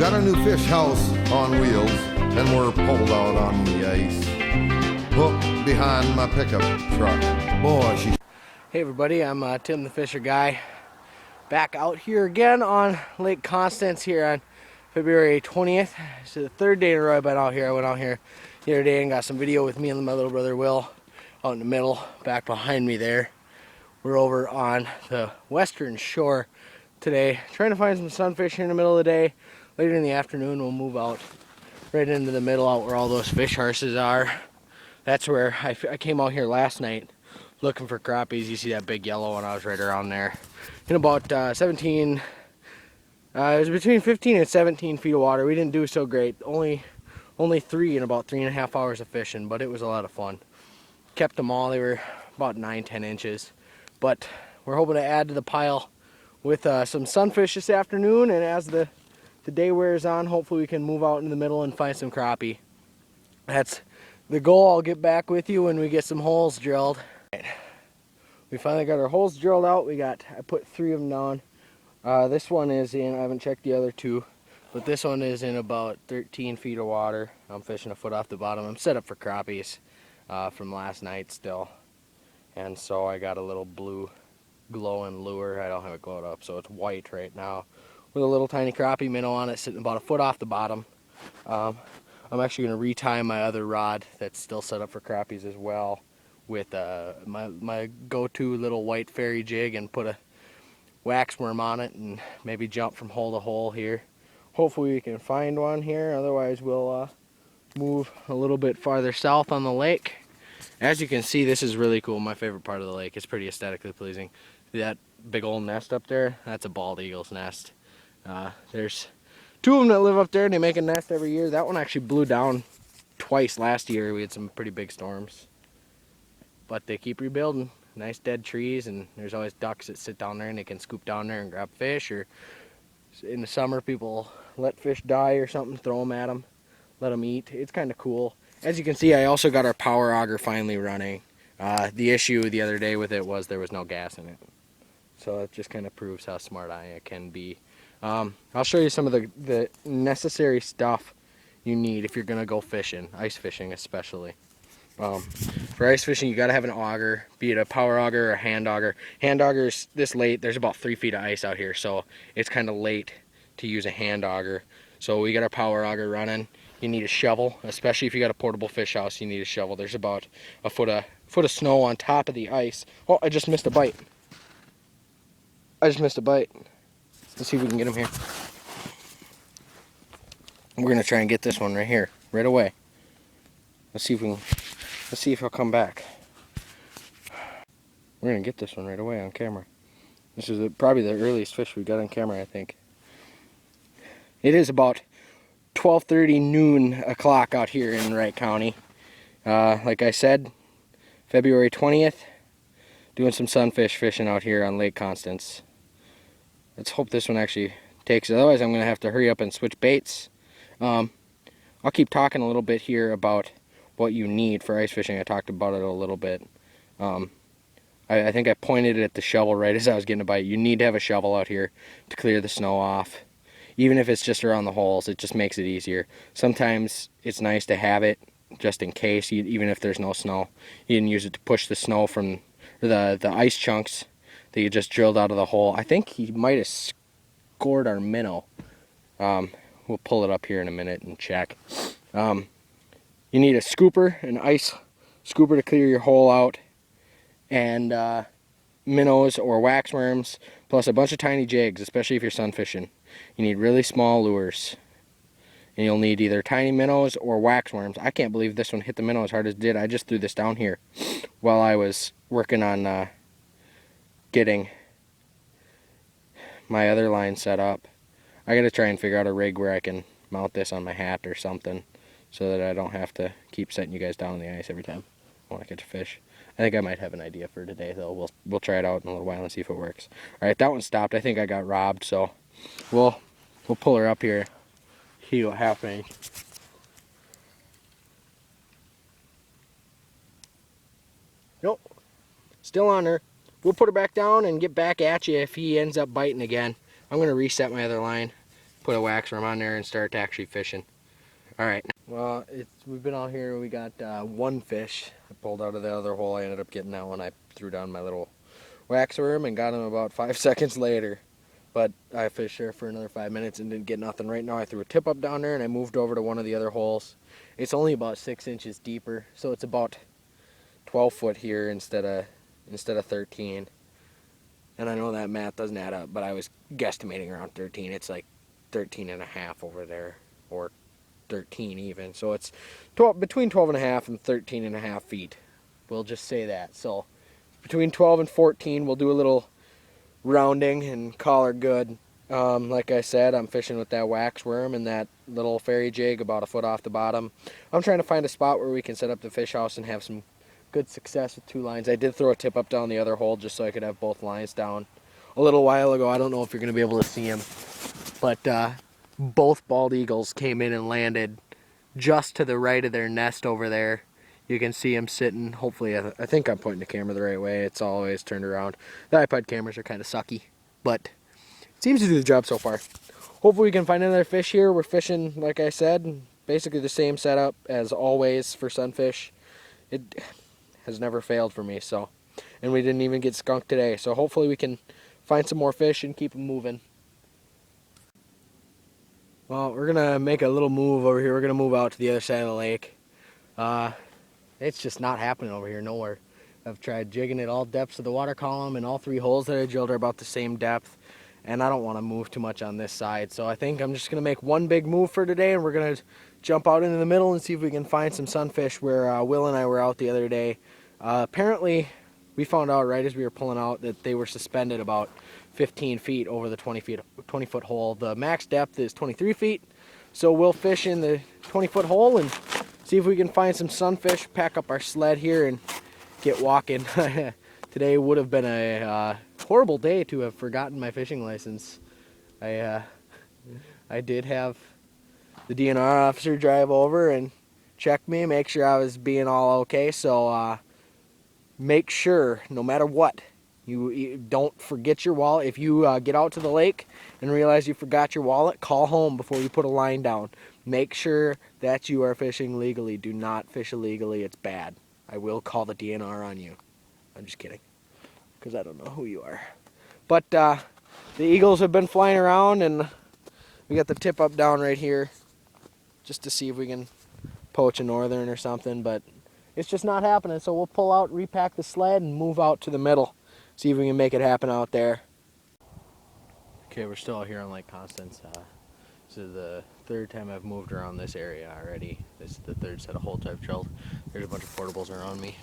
Got a new fish house on wheels, and we're pulled out on the ice. Hooked behind my pickup truck. Boy, she's... Hey everybody, I'm Tim the Fisher Guy. Back out here again on Lake Constance here on February 20th. It's the third day in a row I've been out here. I went out here the other day and got some video with me and my little brother Will out in the middle, back behind me there. We're over on the western shore today, trying to find some sunfish here in the middle of the day. Later in the afternoon we'll move out right into the middle, out where all those fish horses are. That's where I came out here last night looking for crappies. You see that big yellow one? I was right around there. In about 17, it was between 15 and 17 feet of water. We didn't do so great. Only 3 in about 3.5 hours of fishing, but it was a lot of fun. Kept them all. They were about 9-10 inches. But we're hoping to add to the pile with some sunfish this afternoon, and as the day wears on, hopefully we can move out in the middle and find some crappie. That's the goal. I'll get back with you when we get some holes drilled. We finally got our holes drilled out. I put 3 of them down. This one is in, I haven't checked the other 2, but this one is in about 13 feet of water. I'm fishing a foot off the bottom. I'm set up for crappies from last night still. And so I got a little blue glowing lure. I don't have it glowed up, so it's white right now, with a little tiny crappie minnow on it sitting about a foot off the bottom. I'm actually going to retie my other rod that's still set up for crappies as well with my go-to little white fairy jig, and put a wax worm on it and maybe jump from hole to hole here. Hopefully we can find one here, otherwise we'll move a little bit farther south on the lake. As you can see, this is really cool. My favorite part of the lake. It's pretty aesthetically pleasing. That big old nest up there, that's a bald eagle's nest. There's 2 of them that live up there, and they make a nest every year. That one actually blew down twice last year. We had some pretty big storms. But they keep rebuilding. Nice dead trees, and there's always ducks that sit down there and they can scoop down there and grab fish. Or in the summer, people let fish die or something, throw them at them, let them eat. It's kind of cool. As you can see, I also got our power auger finally running. The issue the other day with it was there was no gas in it. So it just kind of proves how smart I can be. I'll show you some of the necessary stuff you need if you're going to go fishing, ice fishing especially. For ice fishing, you got to have an auger, be it a power auger or a hand auger. Hand augers this late, there's about 3 feet of ice out here, so it's kind of late to use a hand auger. So we got our power auger running. You need a shovel, especially if you got a portable fish house. You need a shovel. There's about a foot of snow on top of the ice. Oh, I just missed a bite. Let's see if we can get him here. We're gonna try and get this one right here, right away. Let's see if he'll come back. We're gonna get this one right away on camera. This is probably the earliest fish we got on camera, I think. It is about 12:30 noon o'clock out here in Wright County. Like I said, February 20th, doing some sunfish fishing out here on Lake Constance. Let's hope this one actually takes it. Otherwise, I'm gonna have to hurry up and switch baits. I'll keep talking a little bit here about what you need for ice fishing. I talked about it a little bit. I think I pointed it at the shovel right as I was getting a bite. You need to have a shovel out here to clear the snow off. Even if it's just around the holes, it just makes it easier. Sometimes it's nice to have it just in case, even if there's no snow. You can use it to push the snow from the ice chunks that you just drilled out of the hole. I think he might have scored our minnow. We'll pull it up here in a minute and check. You need a scooper, an ice scooper to clear your hole out, and minnows or wax worms, plus a bunch of tiny jigs, especially if you're sunfishing. You need really small lures. And you'll need either tiny minnows or wax worms. I can't believe this one hit the minnow as hard as it did. I just threw this down here while I was working on getting my other line set up. I gotta try and figure out a rig where I can mount this on my hat or something, so that I don't have to keep setting you guys down on the ice every time I want to catch a fish. I think I might have an idea for today, though. We'll try it out in a little while and see if it works. All right, that one stopped. I think I got robbed, so we'll pull her up here. See what happens. Nope, still on her. We'll put her back down and get back at you if he ends up biting again. I'm gonna reset my other line put a wax worm on there and start actually fishing. All right. Well, we've been out here. We got one fish I pulled out of the other hole. I ended up getting that one. I threw down my little wax worm and got him about 5 seconds later. But I fished there for another 5 minutes and didn't get nothing. Right now I threw a tip up down there and I moved over to one of the other holes. It's only about 6 inches deeper, so it's about 12 foot here instead of 13. And I know that math doesn't add up, but I was guesstimating around 13. It's like 13 and a half over there, or 13 even. So it's between 12 and a half and 13 and a half feet. We'll just say that. So between 12 and 14, we'll do a little rounding and call her good. Like I said, I'm fishing with that wax worm and that little fairy jig about a foot off the bottom. I'm trying to find a spot where we can set up the fish house and have some good success with 2 lines. I did throw a tip up down the other hole just so I could have both lines down a little while ago. I don't know if you're going to be able to see them, but both bald eagles came in and landed just to the right of their nest over there. You can see them sitting. Hopefully, I think I'm pointing the camera the right way. It's always turned around. The iPod cameras are kind of sucky, but it seems to do the job so far. Hopefully we can find another fish here. We're fishing, like I said, basically the same setup as always for sunfish. It has never failed for me, so. And we didn't even get skunked today, so hopefully we can find some more fish and keep them moving. Well, we're gonna make a little move over here. We're gonna move out to the other side of the lake. It's just not happening over here nowhere. I've tried jigging at all depths of the water column, and all 3 holes that I drilled are about the same depth, and I don't want to move too much on this side, so I think I'm just gonna make one big move for today, and we're gonna jump out into the middle and see if we can find some sunfish where Will and I were out the other day. Apparently we found out right as we were pulling out that they were suspended about 15 feet over the 20 foot hole. The max depth is 23 feet, so we'll fish in the 20-foot hole and see if we can find some sunfish, pack up our sled here and get walking. Today would have been a horrible day to have forgotten my fishing license. I did have the DNR officer drive over and check me, make sure I was being all okay. So make sure, no matter what, you don't forget your wallet. If you get out to the lake and realize you forgot your wallet, call home before you put a line down. Make sure that you are fishing legally. Do not fish illegally. It's bad. I will call the DNR on you. I'm just kidding, because I don't know who you are. But the eagles have been flying around, and we got the tip up down right here just to see if we can poach a northern or something, but it's just not happening. So we'll pull out, repack the sled, and move out to the middle. See if we can make it happen out there. Okay, we're still out here on Lake Constance. This is the 3rd time I've moved around this area already. This is the 3rd set of holes I've drilled. There's a bunch of portables around me.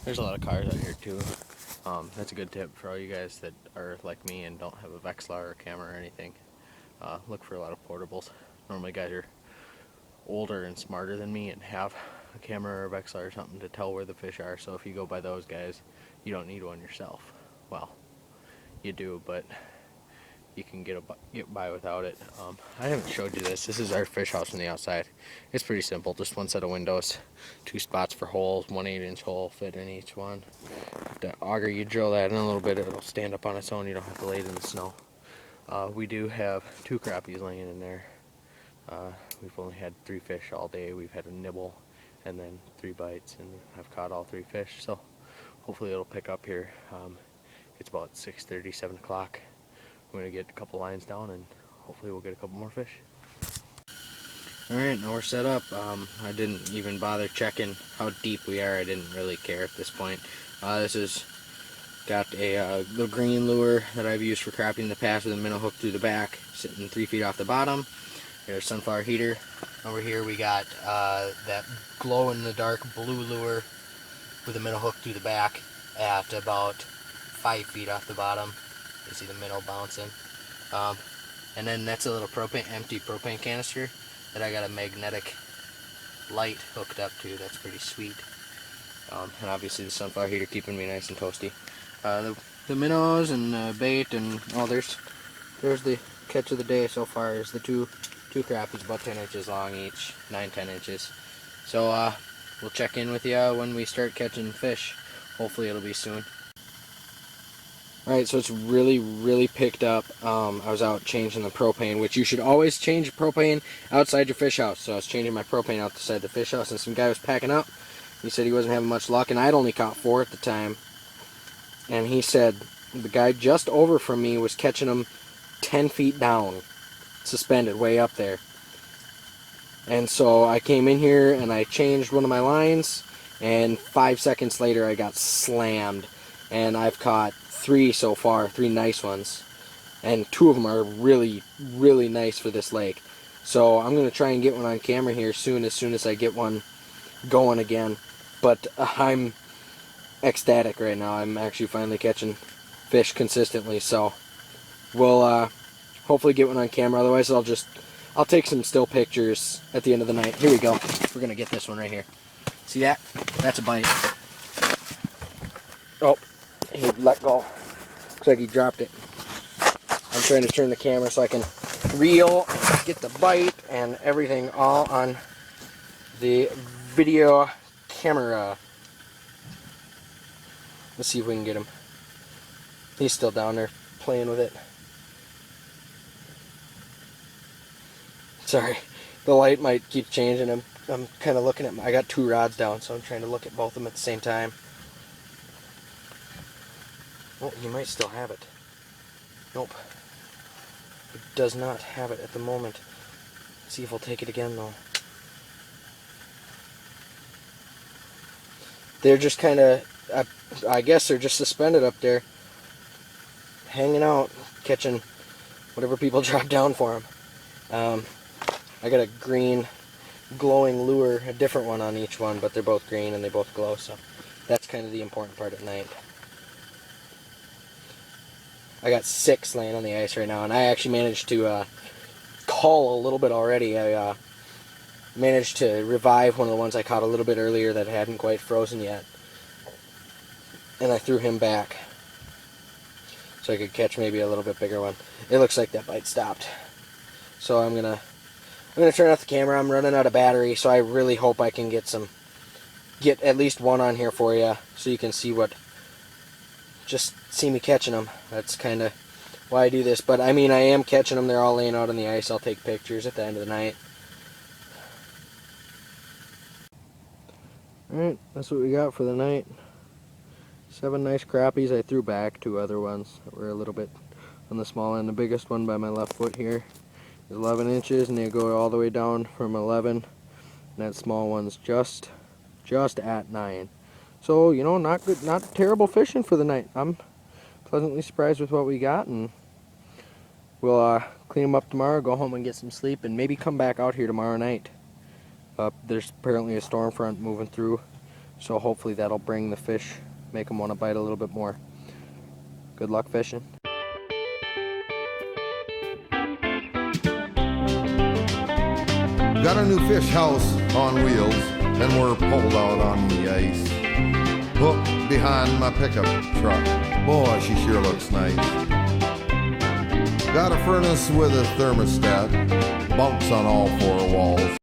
There's a lot of cars out here too. That's a good tip for all you guys that are like me and don't have a Vexlar or camera or anything. Look for a lot of portables. Normally guys are older and smarter than me and have a camera or a Vexlar or something to tell where the fish are, so if you go by those guys, you don't need one yourself. Well, you do, but you can get by without it. I haven't showed you this. This is our fish house on the outside. It's pretty simple, just one set of windows, 2 spots for holes, 1 8-inch hole fit in each one. The auger, you drill that in a little bit, it'll stand up on its own. You don't have to lay it in the snow. We do have 2 crappies laying in there. We've only had 3 fish all day. We've had a nibble and then 3 bites, and I've caught all 3 fish, so hopefully it'll pick up here. It's about 6:30, 7 o'clock. I'm going to get a couple lines down and hopefully we'll get a couple more fish. Alright, now we're set up. I didn't even bother checking how deep we are. I didn't really care at this point. This has got a little green lure that I've used for crappie in the past with a minnow hook through the back, sitting 3 feet off the bottom. There's a sunflower heater. Over here we got that glow-in-the-dark blue lure with a minnow hook through the back at about 5 feet off the bottom. You see the minnow bouncing. And then that's a little empty propane canister that I got a magnetic light hooked up to. That's pretty sweet. And obviously the sunflower heater keeping me nice and toasty. The minnows and the bait and there's the catch of the day so far. Is the two crappies about 10 inches long each, 9-10 inches. So we'll check in with you when we start catching fish. Hopefully it'll be soon. Alright, so it's really picked up. I was out changing the propane, which you should always change propane outside your fish house. So I was changing my propane outside the fish house, and some guy was packing up. He said he wasn't having much luck, and I'd only caught 4 at the time. And he said the guy just over from me was catching them 10 feet down, suspended way up there. And so I came in here and I changed one of my lines, and 5 seconds later I got slammed. And I've caught 3 so far, 3 nice ones. And 2 of them are really nice for this lake. So I'm going to try and get one on camera here soon as I get one going again. But I'm ecstatic right now. I'm actually finally catching fish consistently. So we'll hopefully get one on camera. Otherwise I'll take some still pictures at the end of the night. Here we go. We're going to get this one right here. See that? That's a bite. Oh, he let go. Looks like he dropped it. I'm trying to turn the camera so I can reel, get the bite, and everything all on the video camera. Let's see if we can get him. He's still down there playing with it. Sorry, the light might keep changing. I'm kind of looking at I got 2 rods down, so I'm trying to look at both of them at the same time. Oh, he might still have it. Nope. It does not have it at the moment. Let's see if we'll take it again though. They're just kind of, I guess they're just suspended up there, hanging out, catching whatever people drop down for them. I got a green glowing lure, a different one on each one, but they're both green and they both glow, so that's kind of the important part at night. I got 6 laying on the ice right now, and I actually managed to cull a little bit already. I managed to revive one of the ones I caught a little bit earlier that hadn't quite frozen yet, and I threw him back so I could catch maybe a little bit bigger one. It looks like that bite stopped, so I'm gonna turn off the camera. I'm running out of battery, so I really hope I can get at least one on here for you, so you can see see me catching them. That's kind of why I do this. But I mean, I am catching them. They're all laying out on the ice. I'll take pictures at the end of the night. Alright, that's what we got for the night. 7 nice crappies. I threw back 2 other ones that were a little bit on the small end. The biggest one by my left foot here is 11 inches, and they go all the way down from 11. And that small one's just at 9. So, you know, not good, not terrible fishing for the night. I'm pleasantly surprised with what we got, and we'll clean them up tomorrow, go home and get some sleep, and maybe come back out here tomorrow night. There's apparently a storm front moving through, so hopefully that'll bring the fish, make them want to bite a little bit more. Good luck fishing. Got a new fish house on wheels, and we're pulled out on the ice. Hooked behind my pickup truck. Boy, she sure looks nice. Got a furnace with a thermostat, bunks on all 4 walls.